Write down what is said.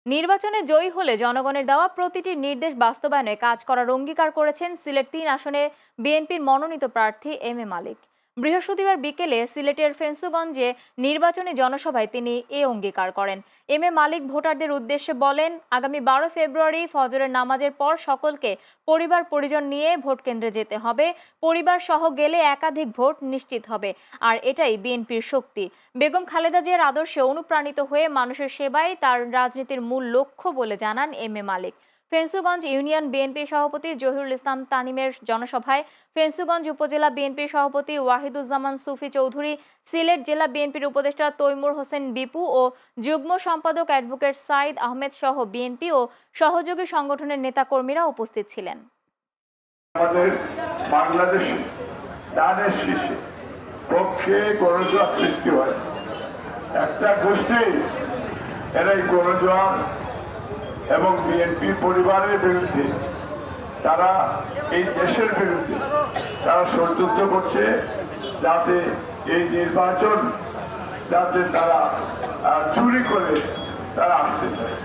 নির্বাচনে জয়ী হলে জনগণের দেওয়া প্রতিটি নির্দেশ বাস্তবায়নে কাজ করার অঙ্গীকার করেছেন সিলেট ৩ আসনে বিএনপির মনোনীত প্রার্থী এম এ মালিক। বৃহস্পতিবার বিকেলে সিলেটের ফেঞ্চুগঞ্জে নির্বাচনী জনসভায় তিনি এ অঙ্গীকার করেন। এম এ মালিক ভোটারদের উদ্দেশ্যে বলেন, আগামী ১২ ফেব্রুয়ারি ফজরের নামাজের পর সকলকে পরিবার পরিজন নিয়ে ভোট কেন্দ্রে যেতে হবে। পরিবার সহ গেলে একাধিক ভোট নিশ্চিত হবে, আর এটাই বিএনপির শক্তি। বেগম খালেদা জিয়ার আদর্শে অনুপ্রাণিত হয়ে মানুষের সেবাই তার রাজনীতির মূল লক্ষ্য বলে জানান M A Malik. Fenchuganj union BNP সভাপতি জহিরুল ইসলাম তানিমের জনসভায় ফেঞ্চুগঞ্জ উপজেলা বিএনপির সভাপতি ওয়াহিদুজ্জামান সুফি চৌধুরী, সিলেট জেলা বিএনপির উপদেষ্টা তৈমুর হোসেন বিপু ও যুগ্ম সম্পাদক অ্যাডভোকেট সাইদ আহমেদ সহ বিএনপি ও সহযোগী সংগঠনের নেতাকর্মীরা উপস্থিত ছিলেন। আমাদের বাংলাদেশে দানের শীর্ষে পক্ষে গণজোয়ার সৃষ্টি হয়, একটা গোষ্ঠী এরাই গণজোয়ার এবং বিএনপি পরিবারের বিরুদ্ধে, তারা এই দেশের বিরুদ্ধে তারা ষড়যন্ত্র করছে, যাতে এই নির্বাচন যাতে তারা চুরি করে তারা আসতে চায়।